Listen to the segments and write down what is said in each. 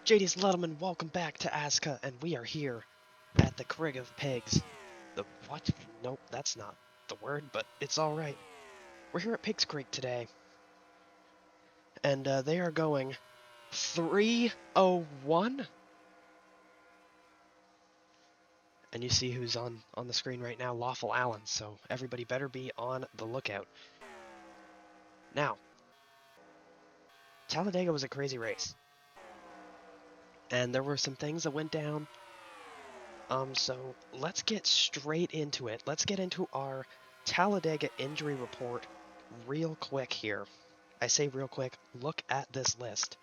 JD's Luttleman, welcome back to ASSCA, and we are here at the Crig of Pigs. The what? Nope, that's not the word, but it's alright. We're here at PIGGZCREEK today, and they are going 301? And you see who's on the screen right now, Lawful Allen, so everybody better be on the lookout. Now, Talladega was a crazy race, and there were some things that went down. So let's get straight into it. Let's get into our Talladega injury report real quick here. I say real quick, look at this list.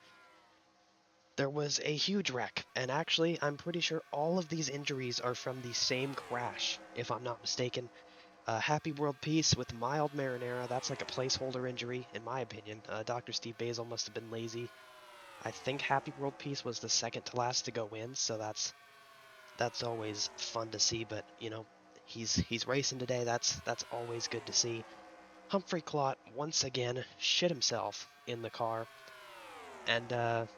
There was a huge wreck, and actually, I'm pretty sure all of these injuries are from the same crash, if I'm not mistaken. Happy World Peace with mild marinara, that's like a placeholder injury, in my opinion. Dr. Steve Basil must have been lazy. I think Happy World Peace was the second to last to go in, so that's always fun to see, but you know, he's racing today. That's always good to see. Humphrey Clot once again shit himself in the car, and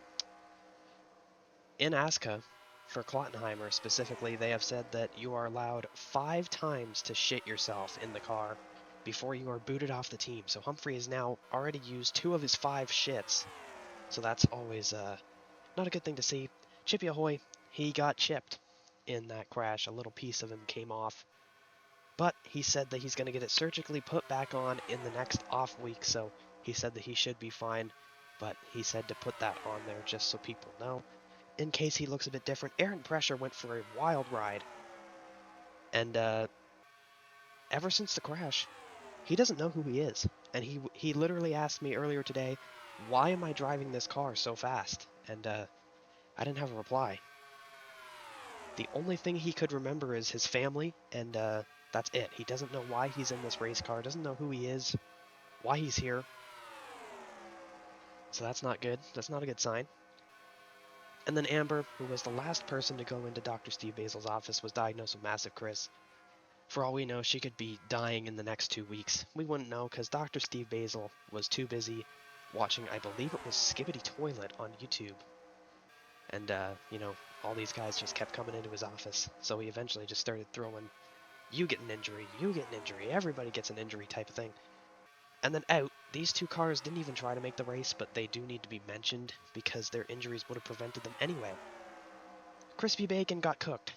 in ASSCA, for Klottenheimer specifically, they have said that you are allowed 5 times to shit yourself in the car before you are booted off the team. So Humphrey has now already used 2 of his 5 shits, so that's always not a good thing to see. Chippy Ahoy, he got chipped in that crash. A little piece of him came off. But he said that he's going to get it surgically put back on in the next off week, so he said that he should be fine. But he said to put that on there just so people know, in case he looks a bit different. Aaron Pressure went for a wild ride, and ever since the crash, he doesn't know who he is. And he literally asked me earlier today, why am I driving this car so fast? And I didn't have a reply. The only thing he could remember is his family, and that's it. He doesn't know why he's in this race car, doesn't know who he is, why he's here. So that's not good. That's not a good sign. And then Amber, who was the last person to go into Dr. Steve Basil's office, was diagnosed with massive Chris. For all we know, she could be dying in the next 2 weeks. We wouldn't know because Dr. Steve Basil was too busy watching, I believe it was Skibbity Toilet on YouTube. And, you know, all these guys just kept coming into his office. So he eventually just started throwing, you get an injury, you get an injury, everybody gets an injury type of thing. And then out, these 2 cars didn't even try to make the race, but they do need to be mentioned because their injuries would have prevented them anyway. Crispy Bacon got cooked.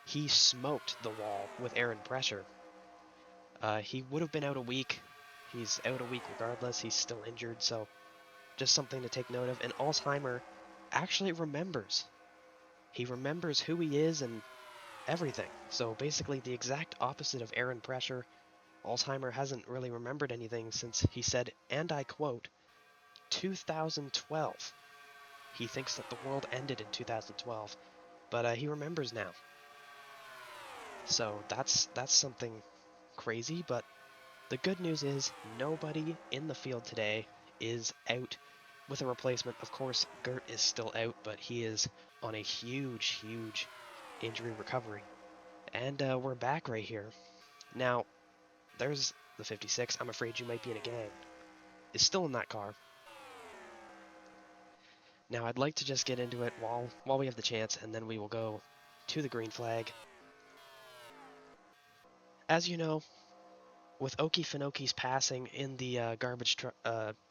He smoked the wall with Aaron Pressure. He would have been out a week. He's out a week regardless. He's still injured, so just something to take note of. And Alzheimer actually remembers. He remembers who he is and everything. So basically the exact opposite of Aaron Pressure. Alzheimer hasn't really remembered anything since he said, and I quote, 2012. He thinks that the world ended in 2012, but he remembers now. So that's something crazy, but the good news is nobody in the field today is out with a replacement. Of course, Gert is still out, but he is on a huge injury recovery. And we're back right here. Now, there's the 56. I'm afraid you might be in a gang. Is still in that car. Now, I'd like to just get into it while we have the chance, and then we will go to the green flag. As you know, with Okie Finoki's passing in the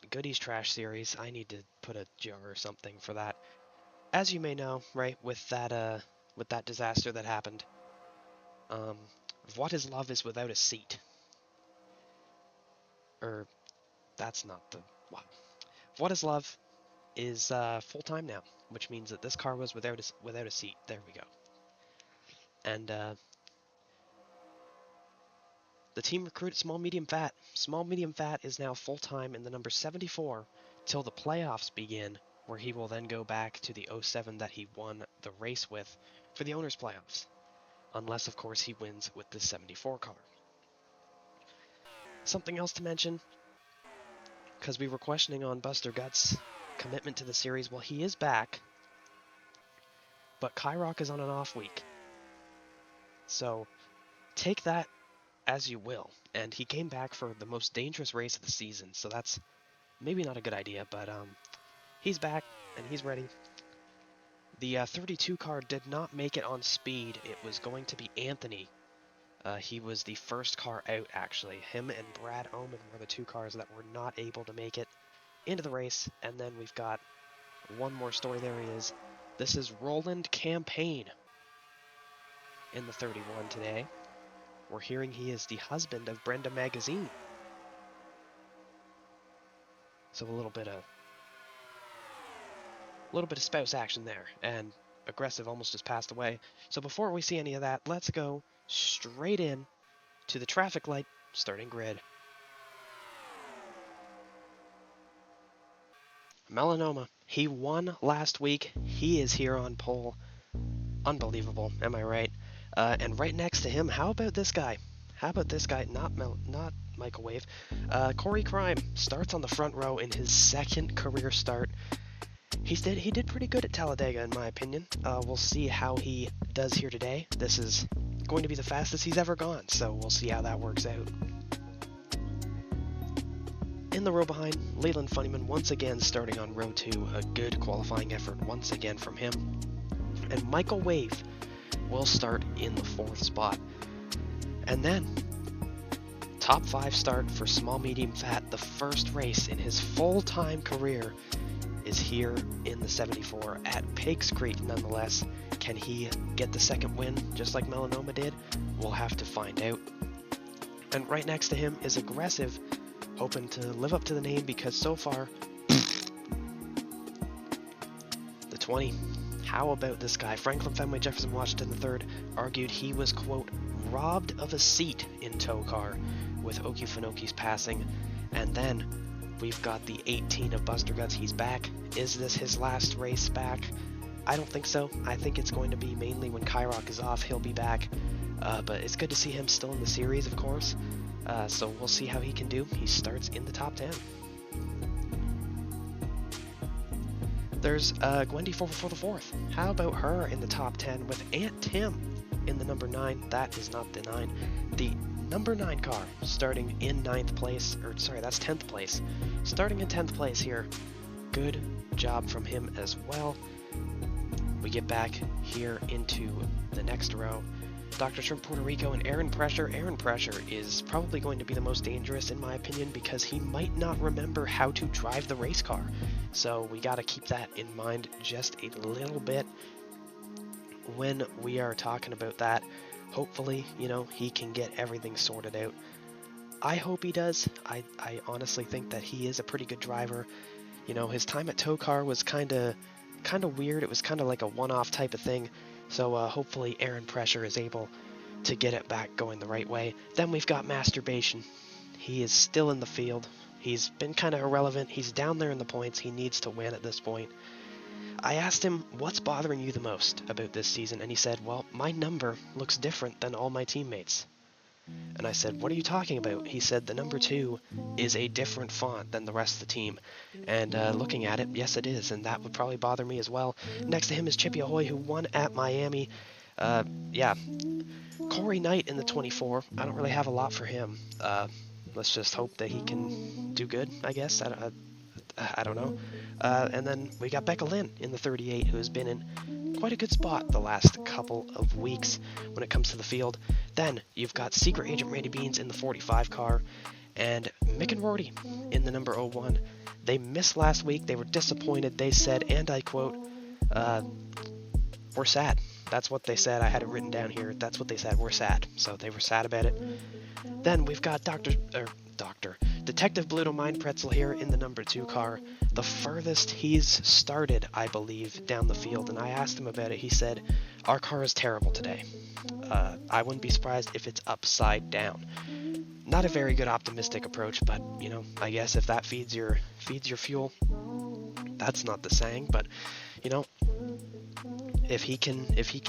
goodies trash series, I need to put a jar or something for that. As you may know, right, with that disaster that happened, What is Love is without a seat. Or, that's not the... Wow. What is Love is full-time now, which means that this car was without a seat. There we go. And the team recruited Small Medium Fat. Small Medium Fat is now full-time in the number 74 till the playoffs begin, where he will then go back to the 07 that he won the race with for the owners' playoffs. Unless, of course, he wins with the 74 car. Something else to mention, because we were questioning on Buster Guts' commitment to the series. Well, he is back, but Kyrock is on an off week. So take that as you will. And he came back for the most dangerous race of the season, so that's maybe not a good idea, but he's back and he's ready. The 32 car did not make it on speed. It was going to be Anthony. He was the first car out, actually. Him and Brad Oman were the 2 cars that were not able to make it into the race. And then we've got one more story. There he is. This is Roland Campaign in the 31 today. We're hearing he is the husband of Brenda Magazine. So a little bit of spouse action there, and Aggressive almost just passed away. So before we see any of that, let's go straight in to the traffic light starting grid. Melanoma, he won last week. He is here on pole. Unbelievable, am I right? And right next to him, how about this guy? Not Michael Wave. Corey Crime starts on the front row in his second career start. He did pretty good at Talladega, in my opinion. We'll see how he does here today. This is going to be the fastest he's ever gone, so we'll see how that works out. In the row behind, Leyland Funnyman once again starting on row 2. A good qualifying effort once again from him. And Michael Wave will start in the 4th spot. And then, top 5 start for Small Medium Fat, the first race in his full-time career, is here in the 74 at PIGGZCREEK nonetheless. Can he get the second win just like Melanoma did? We'll have to find out. And right next to him is Aggressive, hoping to live up to the name because so far, the 20. How about this guy? Franklin Fenway Jefferson Washington III argued he was, quote, robbed of a seat in TOECAR with Okefenoke's passing. And then we've got the 18 of Buster Guts. He's back. Is this his last race back? I don't think so. I think it's going to be mainly when Kyrock is off, he'll be back. But it's good to see him still in the series, of course. So we'll see how he can do. He starts in the top 10. There's Gwendy for the 4th. How about her in the top 10 with Aunt Tim in the number 9? That is not the 9. The number 9 car starting in 9th place, or sorry, that's 10th place. Starting in 10th place here. Good job from him as well. We get back here into the next row. Dr. Shrimp Puerto Rico and Aaron Pressure. Aaron Pressure is probably going to be the most dangerous in my opinion because he might not remember how to drive the race car. So we got to keep that in mind just a little bit when we are talking about that. Hopefully, he can get everything sorted out. I hope he does. I honestly think that he is a pretty good driver. His time at TOECAR was kind of weird. It was kind of like a one-off type of thing. So hopefully Aaron Pressure is able to get it back going the right way. Then we've got Masturbation. He is still in the field. He's been kind of irrelevant. He's down there in the points. He needs to win at this point. I asked him, what's bothering you the most about this season? And he said, well, my number looks different than all my teammates. And I said, what are you talking about? He said, the number 2 is a different font than the rest of the team. And looking at it, yes it is, and that would probably bother me as well. Next to him is Chippy Ahoy, who won at Miami. Corey Knight in the 24. I don't really have a lot for him. Let's just hope that he can do good, I guess. I don't know. And then we got Becca Lynn in the 38, who has been in quite a good spot the last couple of weeks when it comes to the field. Then you've got Secret Agent Randy Beans in the 45 car and Mick and Rory in the number 01. They missed last week. They were disappointed. They said, and I quote, we're sad. That's what they said. I had it written down here. That's what they said. We're sad. So they were sad about it. Then we've got Detective Bluto Mind Pretzel here in the number 2 car. The furthest he's started, I believe, down the field. And I asked him about it. He said, our car is terrible today. I wouldn't be surprised if it's upside down. Not a very good optimistic approach, but, I guess if that feeds your fuel, that's not the saying, but, if he can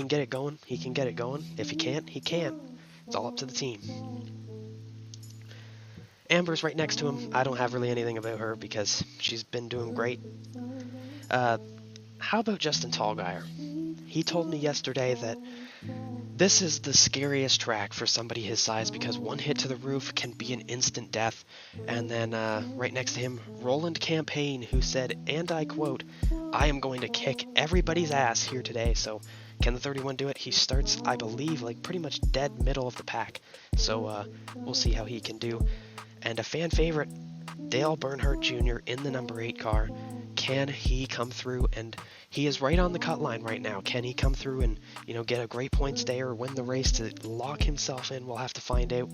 get it going, he can get it going. If he can't, he can't. It's all up to the team. Amber's right next to him. I don't have really anything about her because she's been doing great. How about Justin Tallgeier? He told me yesterday that This is the scariest track for somebody his size because one hit to the roof can be an instant death. And then right next to him, Roland Campaign, who said, and I quote, "I am going to kick everybody's ass here today." So can the 31 do it? He starts, I believe, like pretty much dead middle of the pack. So we'll see how he can do. And a fan favorite, Dale Earnhardt Jr. in the number 8 car. Can he come through? And he is right on the cut line right now. Can he come through and, get a great points day or win the race to lock himself in? We'll have to find out.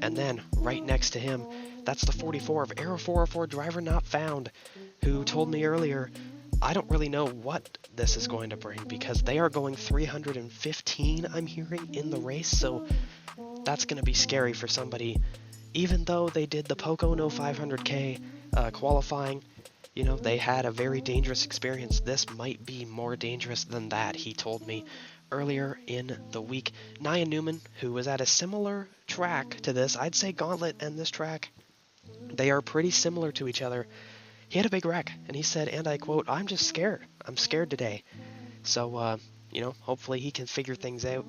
And then right next to him, that's the 44 of Aero 404 Driver Not Found, who told me earlier, I don't really know what this is going to bring because they are going 315, I'm hearing, in the race. So that's going to be scary for somebody. Even though they did the Pocono 500K qualifying, they had a very dangerous experience. This might be more dangerous than that, he told me earlier in the week. Nia Newman, who was at a similar track to this, I'd say Gauntlet and this track, they are pretty similar to each other. He had a big wreck, and he said, and I quote, "I'm just scared. I'm scared today." So, hopefully he can figure things out.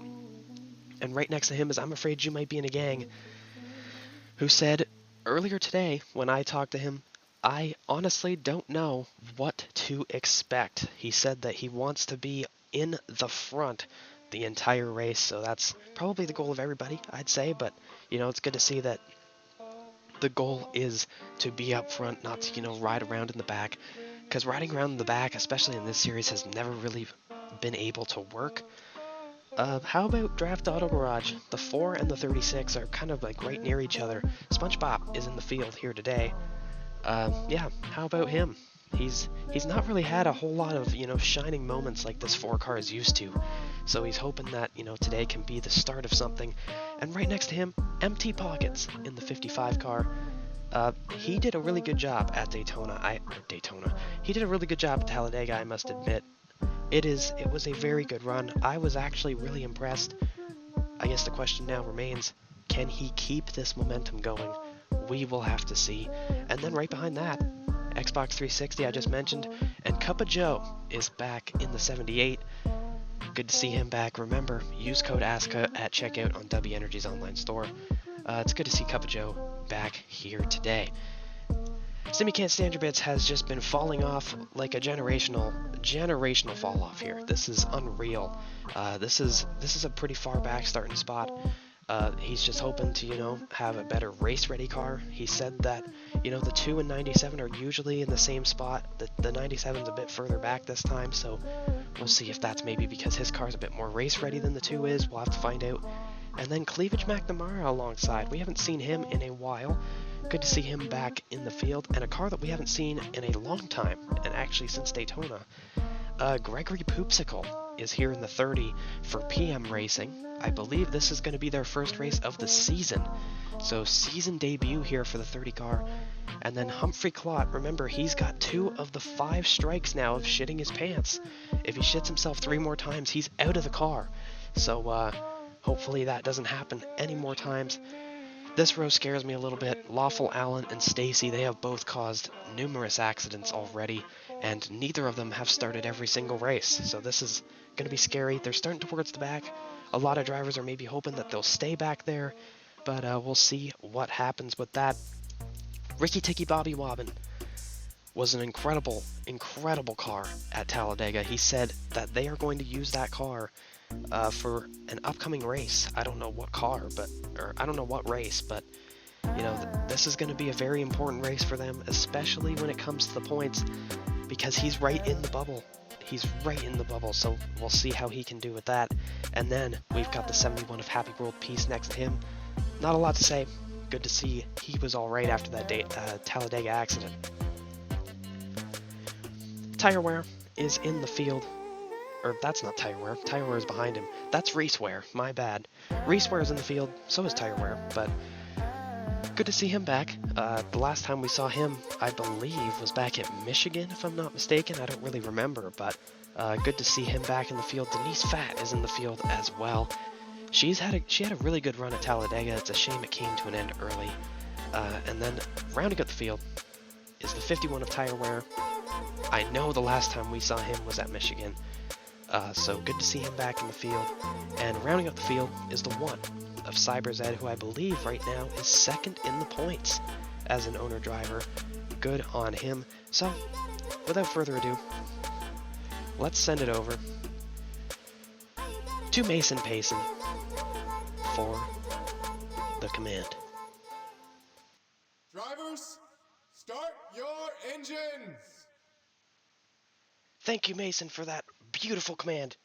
And right next to him is I'm Afraid You Might Be in a Gang, who said earlier today when I talked to him, "I honestly don't know what to expect." He said that he wants to be in the front the entire race, so that's probably the goal of everybody, I'd say, but, it's good to see that the goal is to be up front, not to, ride around in the back, because riding around in the back, especially in this series, has never really been able to work. How about Draft Auto Garage? The 4 and the 36 are kind of like right near each other. SpongeBob is in the field here today. Yeah, how about him? He's not really had a whole lot of, shining moments like this 4 car is used to. So he's hoping that, today can be the start of something. And right next to him, Empty Pockets in the 55 car. He did a really good job at Daytona. He did a really good job at Talladega, I must admit. It was a very good run. I was actually really impressed. I guess the question now remains, can he keep this momentum going? We will have to see. And then right behind that, Xbox 360 I just mentioned, and Cup of Joe is back in the 78. Good to see him back. Remember, use code ASSCA at checkout on W Energy's online store. It's good to see Cup of Joe back here today. Simi Can't Stand Your Bits has just been falling off like a generational fall off here. This is unreal. This is a pretty far back starting spot. He's just hoping to, have a better race-ready car. He said that, the 2 and 97 are usually in the same spot. The 97's a bit further back this time, so we'll see if that's maybe because his car's a bit more race-ready than the 2 is. We'll have to find out. And then Cleavage McNamara alongside. We haven't seen him in a while. Good to see him back in the field, and a car that we haven't seen in a long time, and actually since Daytona. Gregory Poopsicle is here in the 30 for PM Racing. I believe this is going to be their first race of the season. So season debut here for the 30 car. And then Humphrey Clott, remember he's got 2 of the 5 strikes now of shitting his pants. If he shits himself 3 more times, he's out of the car. So hopefully that doesn't happen any more times. This row scares me a little bit. Lawful Allen and Stacy, they have both caused numerous accidents already, and neither of them have started every single race. So this is going to be scary. They're starting towards the back. A lot of drivers are maybe hoping that they'll stay back there, but we'll see what happens with that. Ricky Ticky Bobby Wobbin was an incredible car at Talladega. He said that they are going to use that car for an upcoming race. I don't know what car, or I don't know what race, but this is going to be a very important race for them, especially when it comes to the points, because he's right in the bubble. So we'll see how he can do with that. And then we've got the 71 of Happy World Peace next to him. Not a lot to say. Good to see he was all right after that Talladega accident. Tire Wear is in the field. Or that's not Tire Wear. Tire Wear is behind him. That's Reese Wear. My bad. Reese Wear is in the field. So is Tire Wear. But good to see him back. The last time we saw him, I believe, was back at Michigan, if I'm not mistaken. I don't really remember, but good to see him back in the field. Denise Fatt is in the field as well. She had a really good run at Talladega. It's a shame it came to an end early. And then rounding up the field is the 51 of Tire Wear. I know the last time we saw him was at Michigan. So good to see him back in the field. And rounding out the field is the one of CyberZed, who I believe right now is second in the points as an owner-driver. Good on him. So, without further ado, let's send it over to Mason Payson for the command. Drivers, start your engines! Thank you, Mason, for that beautiful command.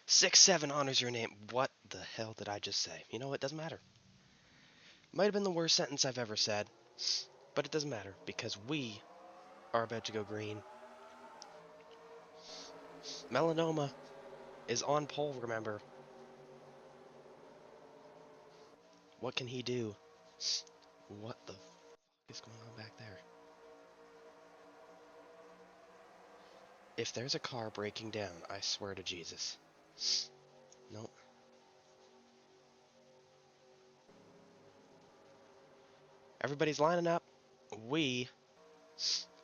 6-7 honors your name. What the hell did I just say? You know what? Doesn't matter. Might have been the worst sentence I've ever said, but it doesn't matter because we are about to go green. Melanoma is on pole, remember. What can he do? What the f is going on back there? If there's a car breaking down, I swear to Jesus. Nope. Everybody's lining up. We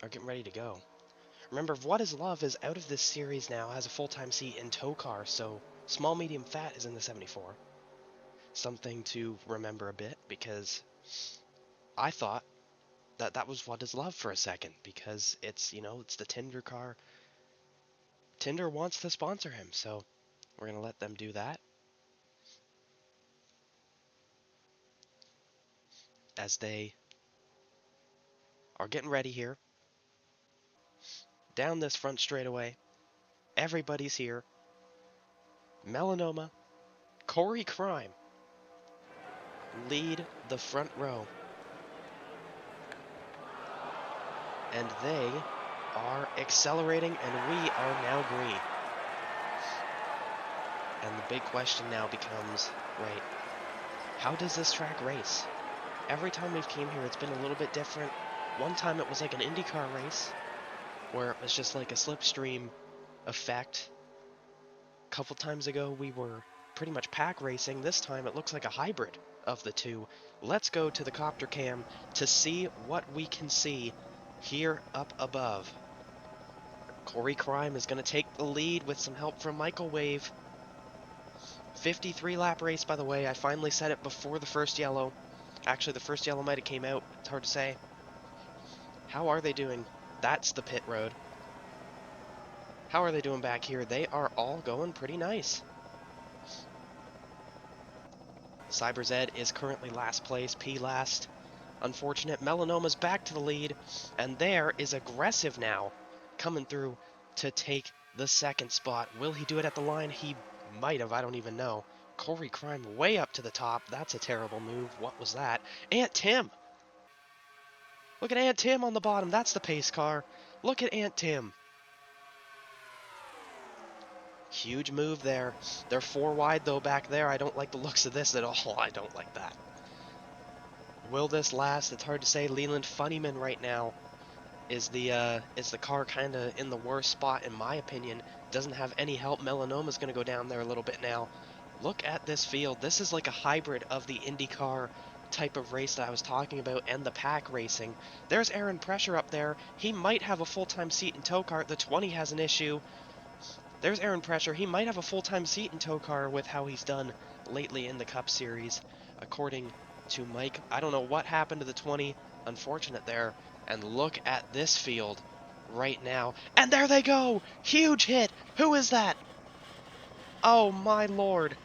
are getting ready to go. Remember, What is Love is out of this series now, has a full-time seat in TOECAR, so small, medium, fat is in the 74. Something to remember a bit, because I thought that that was What is Love for a second, because it's, you know, it's the Tinder car. Tinder wants to sponsor him, so we're going to let them do that. As they are getting ready here. Down this front straightaway. Everybody's here. Melanoma, Corey Crime lead the front row. And they are accelerating, and we are now green. And the big question now becomes, right, how does this track race? Every time we've came here, it's been a little bit different. One time it was like an IndyCar race, where it was just like a slipstream effect. A couple times ago, we were pretty much pack racing. This time, it looks like a hybrid of the two. Let's go to the copter cam to see what we can see here up above. Corey Crime is going to take the lead with some help from Michael Wave. 53 lap race, by the way. I finally said it before the first yellow. Actually, the first yellow might have came out. It's hard to say. How are they doing? That's the pit road. How are they doing back here? They are all going pretty nice. CyberZed is currently last place, P last. Unfortunate. Melanoma's back to the lead, and there is Aggressive now coming through to take the second spot. Will he do it at the line? He might have, I don't even know. Corey Crime way up to the top. That's a terrible move. What was that? Aunt Tim! Look at Aunt Tim on the bottom. That's the pace car. Look at Aunt Tim. Huge move there. They're 4 wide though back there. I don't like the looks of this at all. I don't like that. Will this last? It's hard to say. Leland Funnyman right now is the car kind of in the worst spot in my opinion. Doesn't have any help. Melanoma's going to go down there a little bit now. Look at this field. This is like a hybrid of the IndyCar type of race that I was talking about and the pack racing. There's Aaron Pressure up there. He might have a full-time seat in TOECAR. The 20 has an issue. There's Aaron Pressure. He might have a full-time seat in TOECAR with how he's done lately in the Cup Series, according to Mike. I don't know what happened to the 20. Unfortunate there. And look at this field right now. And there they go! Huge hit! Who is that? Oh my lord.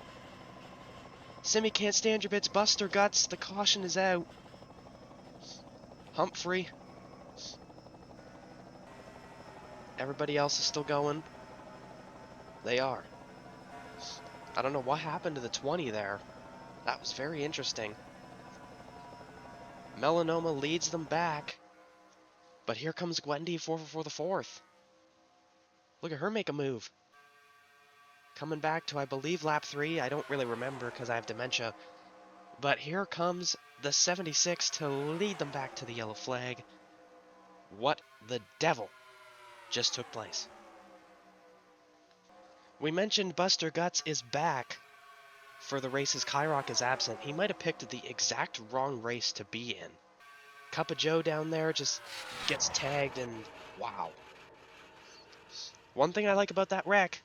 Simi can't stand your bits. Buster Guts. The caution is out. Humphrey. Everybody else is still going. They are. I don't know what happened to the 20 there. That was very interesting. Melanoma leads them back. But here comes Gwendy for the fourth. Look at her make a move. Coming back to, I believe, lap 3. I don't really remember because I have dementia. But here comes the 76 to lead them back to the yellow flag. What the devil just took place? We mentioned Buster Guts is back for the races. Kyrock is absent. He might have picked the exact wrong race to be in. Cup of Joe down there just gets tagged and wow. One thing I like about that wreck,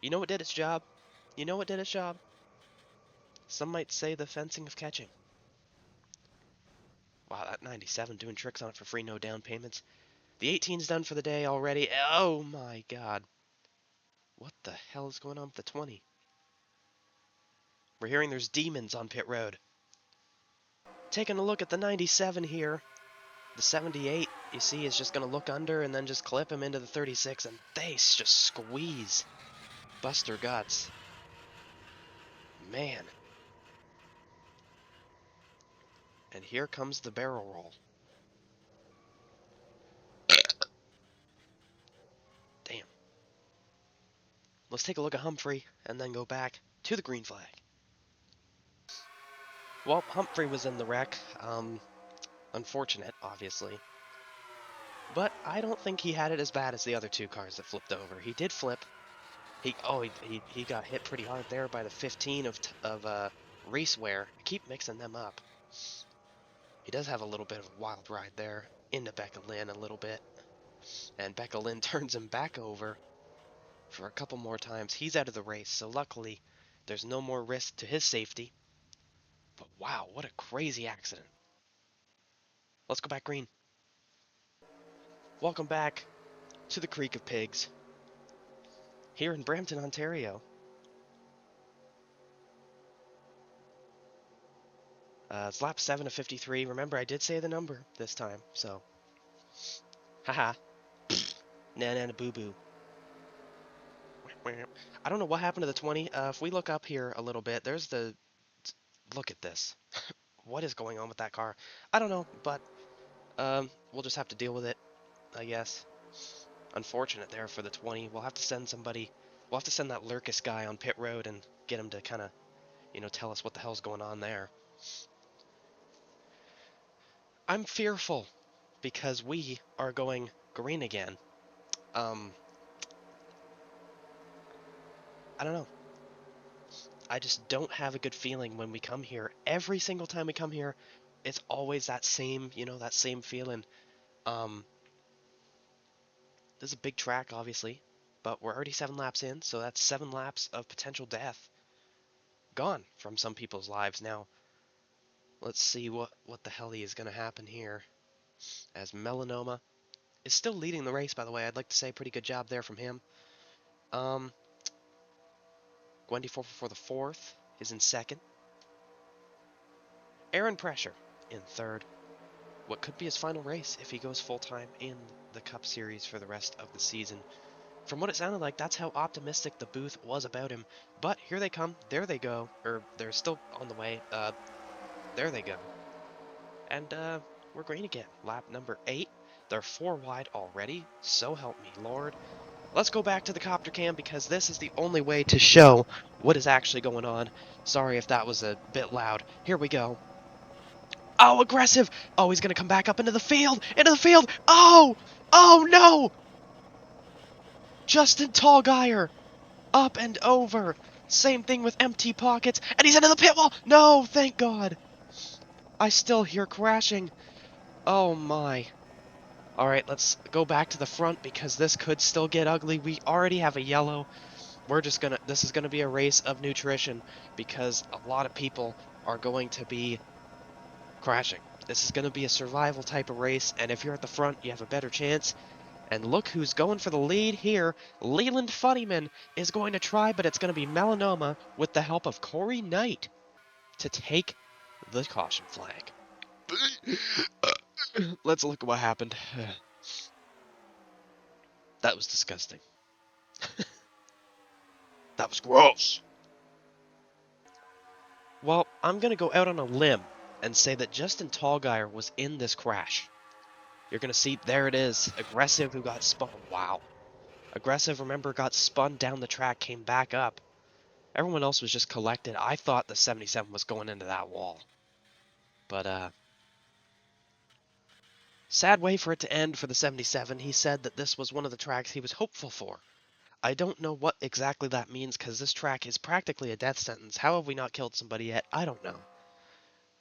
you know what did its job? You know what did its job? Some might say the fencing of catching. Wow, that 97 doing tricks on it for free, no down payments. The 18's done for the day already. Oh my god. What the hell is going on with the 20? We're hearing there's demons on pit road. Taking a look at the 97 here. The 78, you see, is just going to look under and then just clip him into the 36, and they just squeeze. Buster guts. Man. And here comes the barrel roll. Damn. Let's take a look at Humphrey and then go back to the green flag. Well, Humphrey was in the wreck. Unfortunate, obviously. But I don't think he had it as bad as the other two cars that flipped over. He did flip. He got hit pretty hard there by the 15 of Raceware. I keep mixing them up. He does have a little bit of a wild ride there into Becca Lynn a little bit. And Becca Lynn turns him back over for a couple more times. He's out of the race, so luckily there's no more risk to his safety. But wow, what a crazy accident. Let's go back green. Welcome back to the Creek of Pigs here in Brampton, Ontario. It's lap 7 of 53. Remember, I did say the number this time, so. Haha. Na boo boo. I don't know what happened to the 20. If we look up here a little bit, there's the. Look at this. What is going on with that car? I don't know, but we'll just have to deal with it, I guess. Unfortunate there for the 20. We'll have to send somebody. We'll have to send that Lurkus guy on pit road and get him to kind of, tell us what the hell's going on there. I'm fearful because we are going green again. I don't know. I just don't have a good feeling when we come here. Every single time we come here, it's always that same, that same feeling. This is a big track, obviously, but we're already 7 laps in, so that's 7 laps of potential death gone from some people's lives. Now, let's see what the hell is going to happen here. As Melanoma is still leading the race, by the way. I'd like to say pretty good job there from him. Gwendy 444 the 4th is in 2nd. Aaron Pressure in 3rd. What could be his final race if he goes full-time in the Cup Series for the rest of the season. From what it sounded like, that's how optimistic the booth was about him. But here they come. There they go. Or they're still on the way. There they go. And we're green again. Lap number 8. They're 4 wide already. So help me, Lord. Let's go back to the copter cam because this is the only way to show what is actually going on. Sorry if that was a bit loud. Here we go. Oh, aggressive! Oh, he's gonna come back up into the field! Into the field! Oh! Oh, no! Justin Tallgeier! Up and over! Same thing with empty pockets, and he's into the pit wall! No, thank God! I still hear crashing. Oh, my. Alright, let's go back to the front because this could still get ugly. We already have a yellow. This is gonna be a race of nutrition because a lot of people are going to be crashing. This is going to be a survival type of race, and if you're at the front, you have a better chance. And look who's going for the lead here. Leland Funnyman is going to try, but it's going to be Melanoma with the help of Corey Knight to take the caution flag. Let's look at what happened. That was disgusting. That was gross. Well, I'm going to go out on a limb and say that Justin Tallgeier was in this crash. You're going to see, there it is. Aggressive who got spun. Wow. Aggressive, remember, got spun down the track, came back up. Everyone else was just collected. I thought the 77 was going into that wall. But, sad way for it to end for the 77. He said that this was one of the tracks he was hopeful for. I don't know what exactly that means because this track is practically a death sentence. How have we not killed somebody yet? I don't know.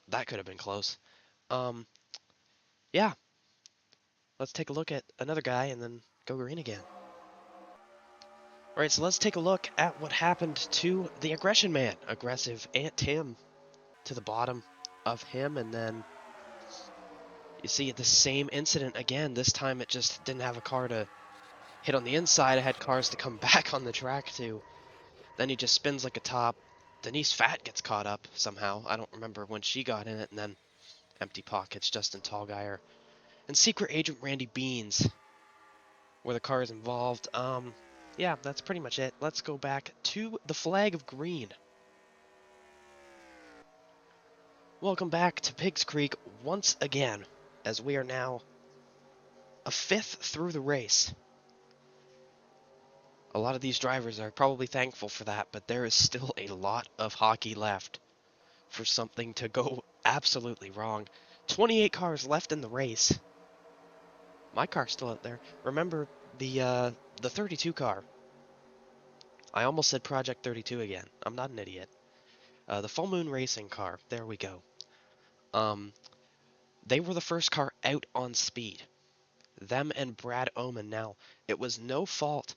That could have been close. Yeah. Let's take a look at another guy and then go green again. Alright, so let's take a look at what happened to the Aggression Man. Aggressive Aunt Tim to the bottom of him, and then you see the same incident again. This time it just didn't have a car to hit on the inside. It had cars to come back on the track to. Then he just spins like a top. Denise Fat gets caught up somehow. I don't remember when she got in it, and then Empty Pockets, Justin Tallgeier, and Secret Agent Randy Beans were the cars involved. Yeah, that's pretty much it. Let's go back to the Flag of Green. Welcome back to Piggs Creek once again, as we are now a fifth through the race. A lot of these drivers are probably thankful for that, but there is still a lot of hockey left for something to go absolutely wrong. 28 cars left in the race. My car's still out there. Remember the 32 car. I almost said Project 32 again. I'm not an idiot. The Full Moon Racing car. There we go. They were the first car out on speed. Them and Brad Oman. Now, it was no fault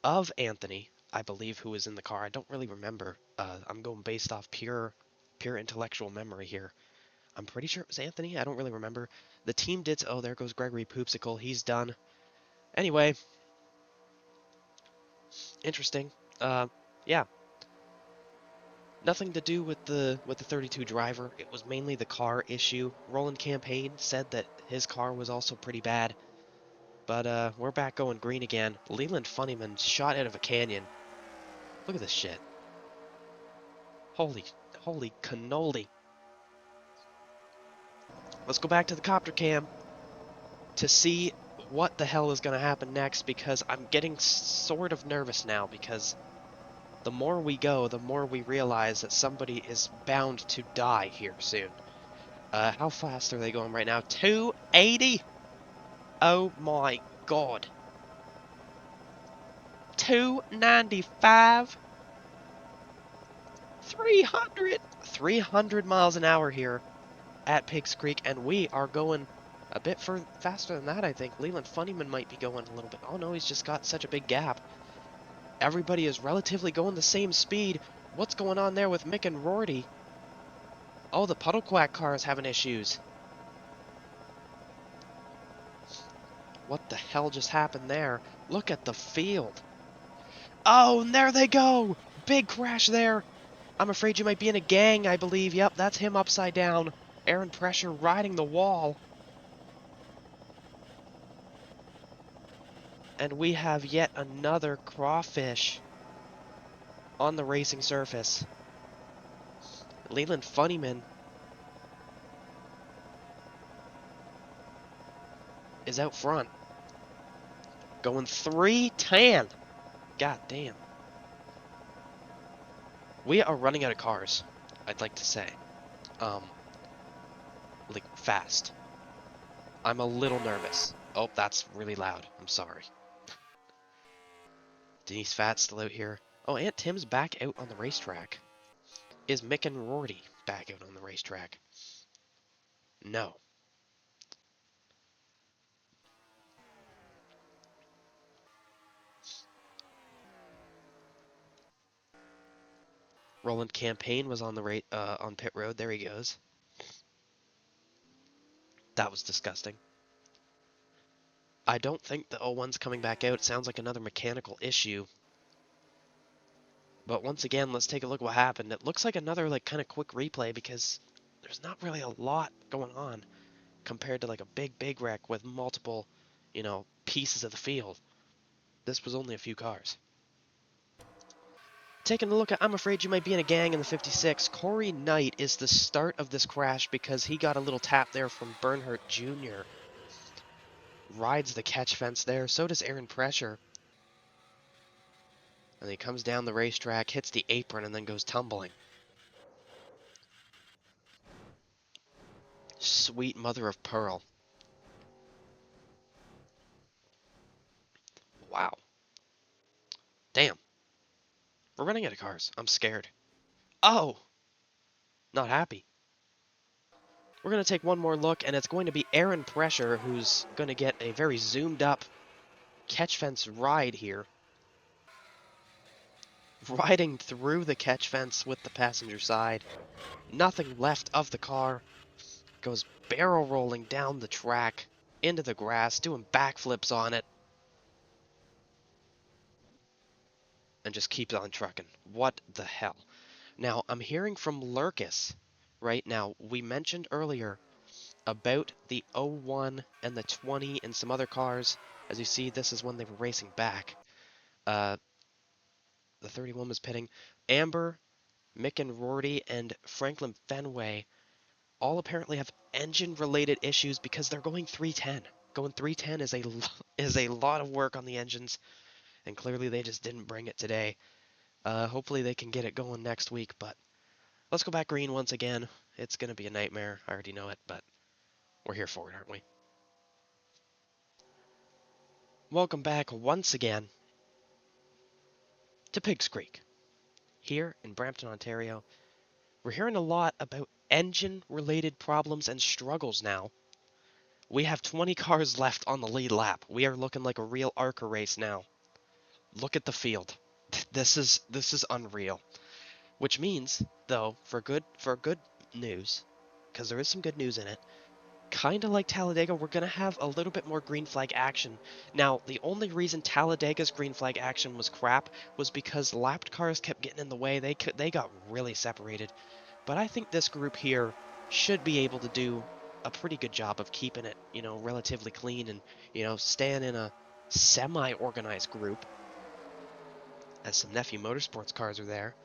of Anthony, I believe, who was in the car. I don't really remember. I'm going based off pure intellectual memory here. I'm pretty sure it was Anthony. I don't really remember. The team did. Oh, there goes Gregory Poopsicle. He's done. Anyway, interesting. Yeah, nothing to do with the 32 driver. It was mainly the car issue. Roland Campaign said that his car was also pretty bad. But we're back going green again. Leland Funnyman shot out of a canyon. Look at this shit. Holy cannoli. Let's go back to the copter cam to see what the hell is going to happen next, because I'm getting sort of nervous now, because the more we go, the more we realize that somebody is bound to die here soon. How fast are they going right now? 280? Oh my god. 295? 300 miles an hour here at Piggs Creek, and we are going a bit faster than that, I think. Leland Funnyman might be going a little bit. Oh no, he's just got such a big gap. Everybody is relatively going the same speed. What's going on there with Mick and Rorty? Oh, the Puddle Quack car is having issues. What the hell just happened there? Look at the field. Oh, and there they go! Big crash there. I'm afraid you might be in a gang, I believe. Yep, that's him upside down. Aaron Pressure riding the wall. And we have yet another crawfish on the racing surface. Leland Funnyman is out front. Going 310. God damn. We are running out of cars, I'd like to say. Like, fast. I'm a little nervous. Oh, that's really loud. I'm sorry. Denise Fat's still out here. Oh, Aunt Tim's back out on the racetrack. Is Mick and Rorty back out on the racetrack? No. Roland Campaign was on the on pit road. There he goes. That was disgusting. I don't think the 01's coming back out. It sounds like another mechanical issue. But once again, let's take a look at what happened. It looks like another kind of quick replay, because there's not really a lot going on compared to like a big wreck with multiple, pieces of the field. This was only a few cars. Taking a look at I'm Afraid You Might Be in a Gang in the 56, Corey Knight is the start of this crash because he got a little tap there from Bernhardt Jr. Rides the catch fence there, so does Aaron Pressure. And he comes down the racetrack, hits the apron, and then goes tumbling. Sweet mother of pearl. Wow. Damn. We're running out of cars. I'm scared. Oh! Not happy. We're going to take one more look, and it's going to be Aaron Pressure who's going to get a very zoomed up catch fence ride here. riding through the catch fence with the passenger side. Nothing left of the car. Goes barrel rolling down the track into the grass, doing backflips on it, and just keeps on trucking. What the hell? Now, I'm hearing from Lurkus right now. We mentioned earlier about the 01 and the 20 and some other cars. As you see, this is when they were racing back. Uh, the 31 was pitting. Amber, Mick and Rory, and Franklin Fenway all apparently have engine-related issues because they're going 310. Going 310 is a lot of work on the engines, and clearly they just didn't bring it today. Hopefully they can get it going next week, but let's go back green once again. It's going to be a nightmare. I already know it, but we're here for it, aren't we? Welcome back once again to Pigs Creek, here in Brampton, Ontario. We're hearing a lot about engine-related problems and struggles now. We have 20 cars left on the lead lap. We are looking like a real ARCA race now. Look at the field. This is unreal. Which means, though, for good news, because there is some good news in it, kind of like Talladega, we're going to have a little bit more green flag action. Now, the only reason Talladega's green flag action was crap was because lapped cars kept getting in the way. They got really separated. But I think this group here should be able to do a pretty good job of keeping it, relatively clean and, staying in a semi-organized group, as some Nephew Motorsports cars are there.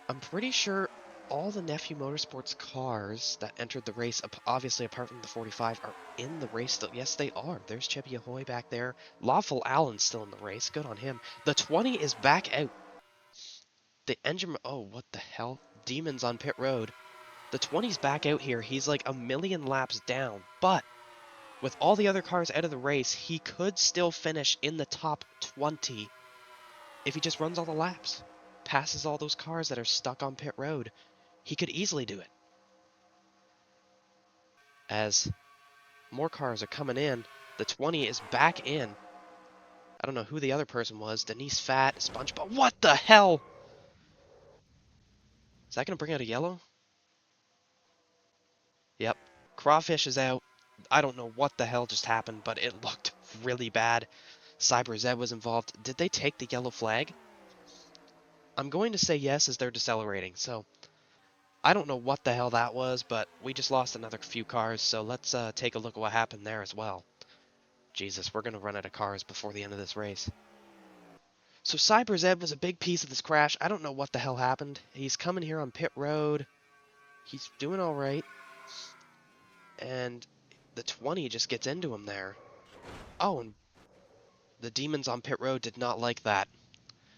I'm pretty sure all the Nephew Motorsports cars that entered the race, obviously apart from the 45, are in the race still. Yes, they are. There's Chippy Ahoy back there. Lawful Allen's still in the race. Good on him. The 20 is back out. The engine... Oh, what the hell? Demons on pit road. The 20's back out here. He's like a million laps down. But with all the other cars out of the race, he could still finish in the top 20 if he just runs all the laps. Passes all those cars that are stuck on pit road. He could easily do it. As more cars are coming in, the 20 is back in. I don't know who the other person was. Denise Fat, SpongeBob. What the hell? Is that going to bring out a yellow? Yep. Crawfish is out. I don't know what the hell just happened, but it looked really bad. Cyber Zed was involved. Did they take the yellow flag? I'm going to say yes as they're decelerating, so I don't know what the hell that was, but we just lost another few cars, so let's take a look at what happened there as well. Jesus, we're going to run out of cars before the end of this race. So Cyber Zed was a big piece of this crash. I don't know what the hell happened. He's coming here on pit road. He's doing all right. And the 20 just gets into him there. Oh, and the demons on pit road did not like that.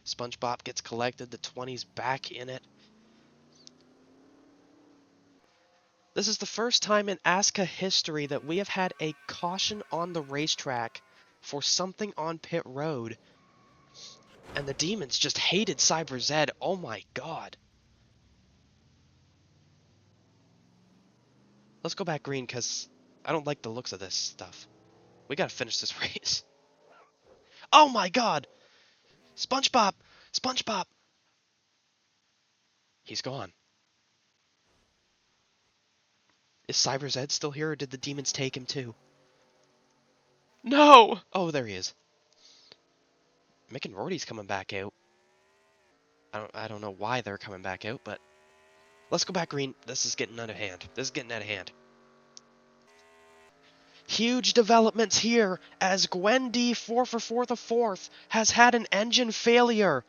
SpongeBob gets collected. The 20's back in it. This is the first time in ASSCA history that we have had a caution on the racetrack for something on pit road. And the demons just hated Cyber Zed. Oh my god. Let's go back green because I don't like the looks of this stuff. We gotta finish this race. Oh my god! SpongeBob! SpongeBob! He's gone. Is Cyber Zed still here, or did the demons take him too? No! Oh, there he is. Mick and Rory's coming back out. I don't know why they're coming back out, but let's go back green. This is getting out of hand. This is getting out of hand. Huge developments here as Gwen D 4 for 4 the 4th has had an engine failure.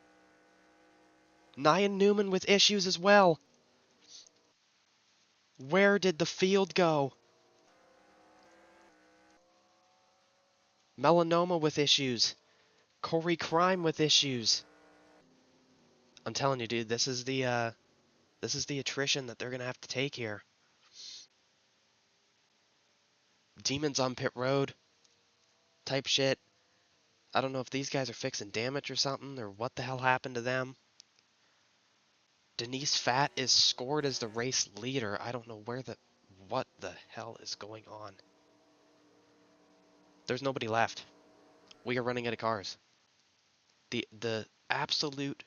Nyan Newman with issues as well. Where did the field go? Melanoma with issues. Corey Crime with issues. I'm telling you, dude, this is the attrition that they're gonna have to take here. Demons on pit road type shit. I don't know if these guys are fixing damage or something, or what the hell happened to them. Denise Fat is scored as the race leader. I don't know what the hell is going on. There's nobody left. We are running out of cars. The absolute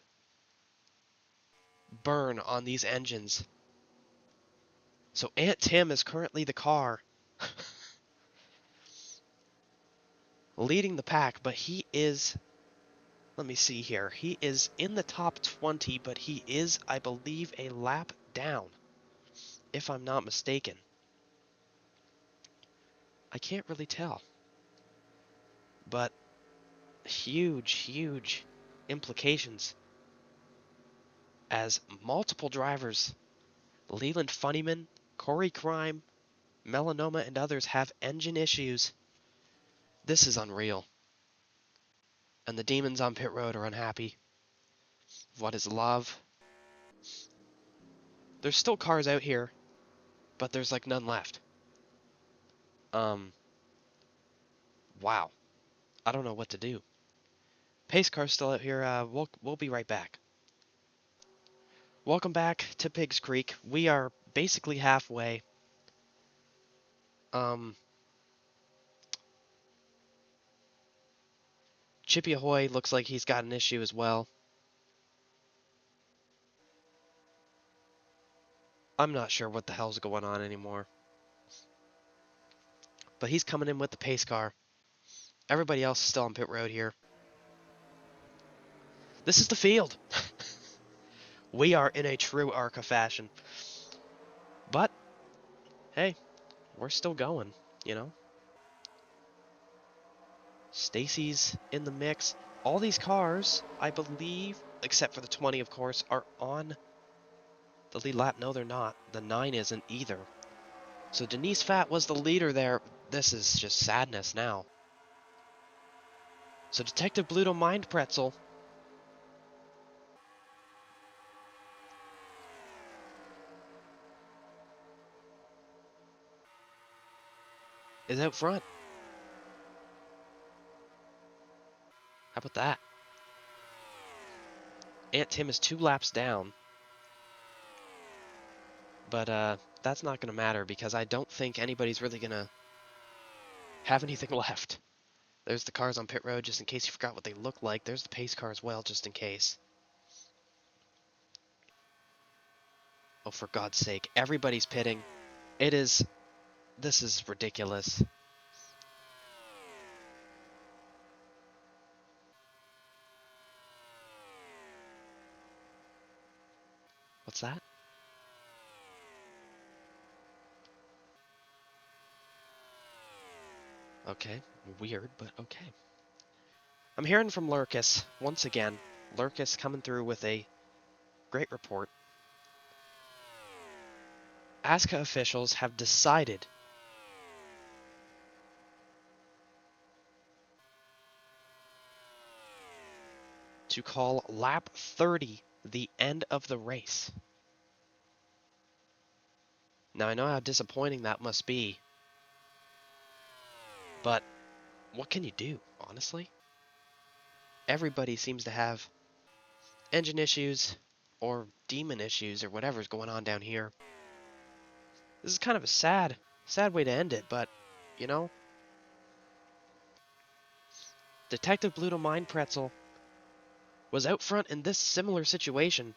burn on these engines. So Aunt Tim is currently the car leading the pack, but he is, let me see here, he is in the top 20, but he is, I believe, a lap down, if I'm not mistaken. I can't really tell, but huge implications as multiple drivers, Leland Funnyman, Corey Crime, Melanoma, and others have engine issues. This is unreal. And the demons on pit road are unhappy. What is love? There's still cars out here, but there's like none left. Wow. I don't know what to do. Pace car's still out here. We'll be right back. Welcome back to Pigs Creek. We are basically halfway. Chippy Ahoy looks like he's got an issue as well. I'm not sure what the hell's going on anymore. But he's coming in with the pace car. Everybody else is still on pit road here. This is the field. We are in a true ASSCA fashion. But, hey, we're still going, you know? Stacy's in the mix. All these cars, I believe, except for the 20, of course, are on the lead lap. No, they're not. The 9 isn't either. So Denise Fat was the leader there. This is just sadness now. So Detective Bluto Mind Pretzel is out front. How about that? Aunt Tim is 2 laps down. But that's not going to matter because I don't think anybody's really going to have anything left. There's the cars on pit road, just in case you forgot what they look like. There's the pace car as well, just in case. Oh, for God's sake. Everybody's pitting. This is ridiculous. What's that? Okay, weird, but okay. I'm hearing from Lurkus, once again. Lurkus coming through with a great report. ASSCA officials have decided to call lap 30 the end of the race. Now, I know how disappointing that must be, but what can you do, honestly? Everybody seems to have engine issues or demon issues or whatever's going on down here. This is kind of a sad way to end it, but, you know, Detective Bluto Mind Pretzel was out front in this similar situation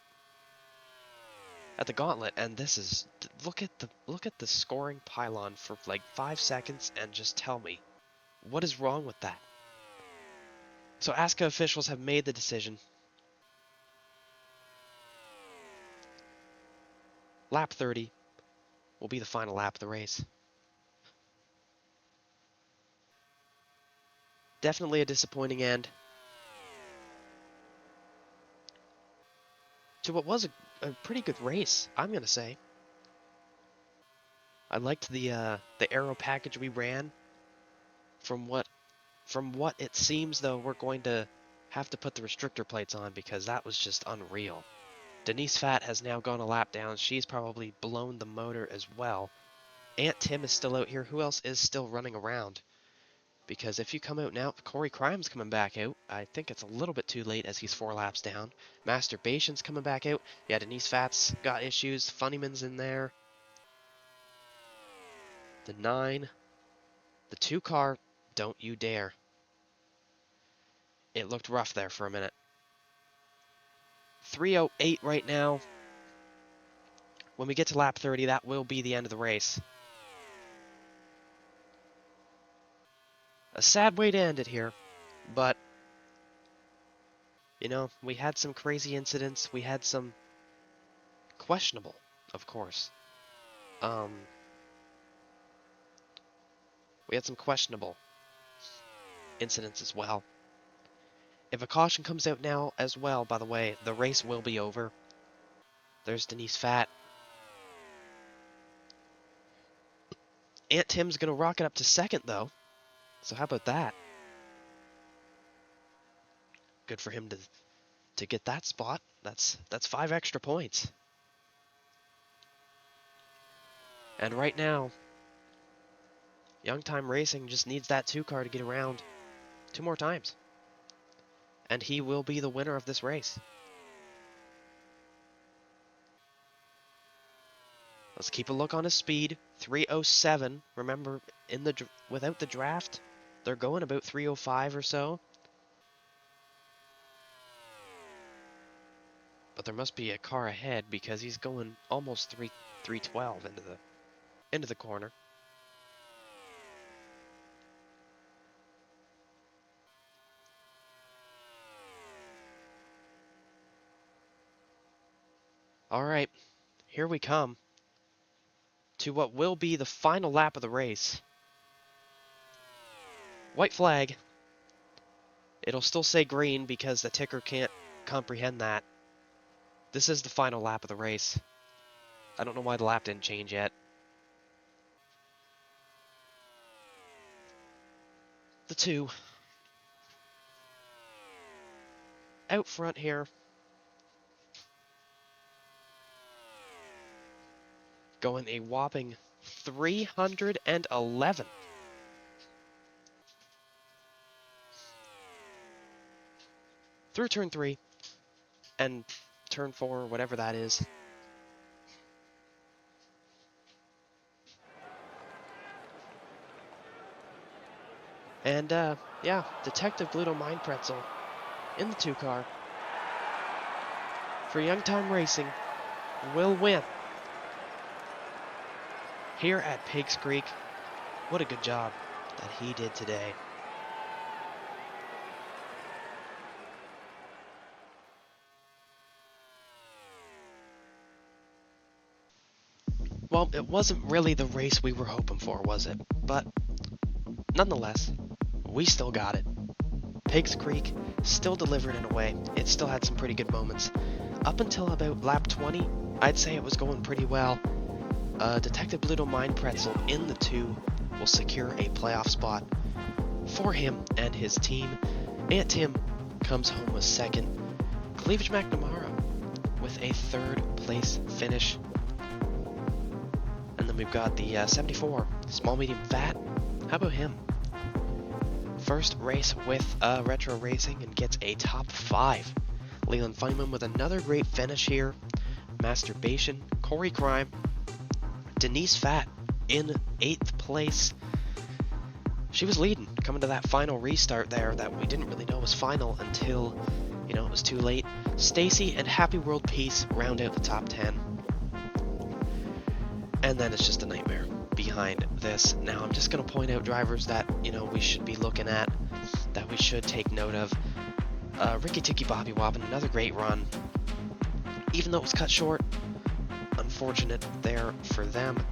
at the gauntlet, and this is, look at the scoring pylon for like 5 seconds and just tell me, what is wrong with that? So ASSCA officials have made the decision. Lap 30 will be the final lap of the race. Definitely a disappointing end to what was a pretty good race, I'm gonna say. I liked the aero package we ran. From what it seems, though, we're going to have to put the restrictor plates on because that was just unreal. Denise Fat has now gone a lap down. She's probably blown the motor as well. Aunt Tim is still out here. Who else is still running around? Because if you come out now, Corey Crime's coming back out. I think it's a little bit too late as he's 4 laps down. Masturbation's coming back out. Yeah, Denise Fat's got issues. Funnyman's in there. The 9. The 2 car, don't you dare. It looked rough there for a minute. 3:08 right now. When we get to lap 30, that will be the end of the race. A sad way to end it here, but, you know, we had some crazy incidents. We had some questionable, of course. We had some questionable incidents as well. If a caution comes out now as well, by the way, the race will be over. There's Denise Fat. Aunt Tim's going to rocket up to second, though. So how about that? Good for him to get that spot. That's 5 extra points. And right now, Young Time Racing just needs that 2-car to get around 2 more times. And he will be the winner of this race. Let's keep a look on his speed. 3:07. Remember, without the draft, they're going about 3:05 or so. But there must be a car ahead because he's going almost 3:12 into the corner. All right, here we come to what will be the final lap of the race. White flag. It'll still say green because the ticker can't comprehend that. This is the final lap of the race. I don't know why the lap didn't change yet. The 2. Out front here. Going a whopping 311. Through turn 3 and turn 4, whatever that is. And yeah, Detective Bluto Mind Pretzel in the 2-car for Young Time Racing will win here at Piggs Creek. What a good job that he did today. Well, it wasn't really the race we were hoping for, was it? But nonetheless, we still got it. Piggs Creek still delivered in a way. It still had some pretty good moments. Up until about lap 20, I'd say it was going pretty well. Detective Bluto Mind Pretzel in the 2 will secure a playoff spot for him and his team. Aunt Tim comes home with second. Cleavage McNamara with a 3rd place finish. And then we've got the 74, Small Medium Fat. How about him? First race with Retro Racing and gets a top 5. Leland Feynman with another great finish here. Masturbation, Corey Crime, Denise Fat in 8th place. She was leading coming to that final restart there that we didn't really know was final until, you know, it was too late. Stacy and Happy World Peace round out the top 10. And then it's just a nightmare behind this. Now I'm just going to point out drivers that, you know, we should be looking at, that we should take note of. Ricky Tikki Bobby Wobbin, another great run. Even though it was cut short, unfortunate there for them.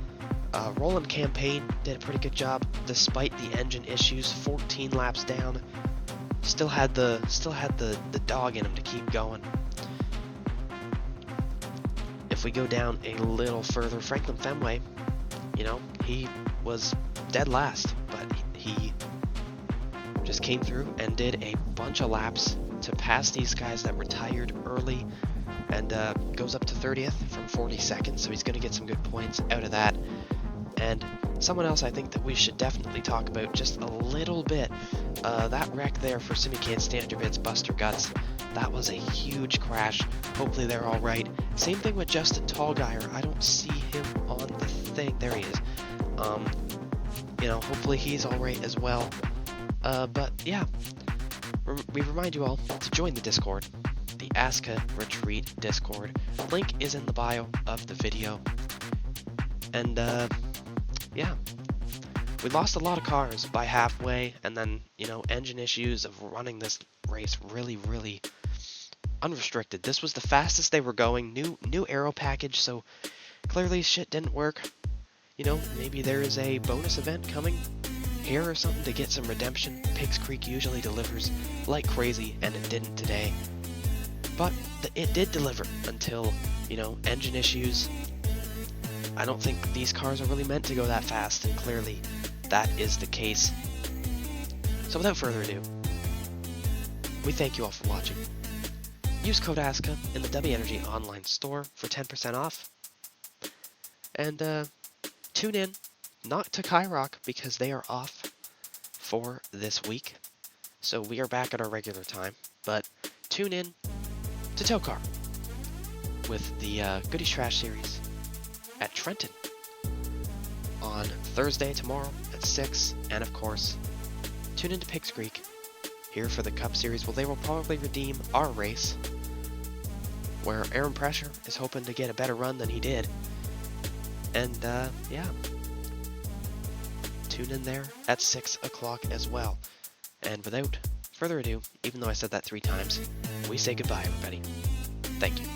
Roland Campaign did a pretty good job despite the engine issues. 14 laps down, still had the dog in him to keep going. If we go down a little further, Franklin Fenway, you know, he was dead last, but he just came through and did a bunch of laps to pass these guys that retired early, and goes up to 30th from 42nd, so he's going to get some good points out of that. And someone else I think that we should definitely talk about just a little bit, that wreck there for Simicade Standard Buster Guts. That was a huge crash. Hopefully they're all right. Same thing with Justin Tallgeier. I don't see him on the thing. There he is. You know, hopefully he's all right as well. But yeah, we remind you all to join the Discord, the ASSCA Retreat Discord. Link is in the bio of the video. And yeah, we lost a lot of cars by halfway, and then, you know, engine issues of running this race really unrestricted. This was the fastest they were going. New aero package, so clearly shit didn't work. You know, maybe there is a bonus event coming here or something to get some redemption. PIGGZCREEK usually delivers like crazy, and it didn't today. But it did deliver until, you know, engine issues. I don't think these cars are really meant to go that fast, and clearly that is the case. So without further ado, we thank you all for watching. Use code ASSCA in the W Energy online store for 10% off. And tune in, not to Kyrock because they are off for this week. So we are back at our regular time, but tune in to TOECAR with the Goodies Trash series at Trenton on Thursday tomorrow at 6, and of course, tune into PIGGZCREEK here for the Cup Series. Well, they will probably redeem our race, where Aaron Pressure is hoping to get a better run than he did. And yeah, tune in there at 6 o'clock as well. And without further ado, even though I said that 3 times, we say goodbye, everybody. Thank you.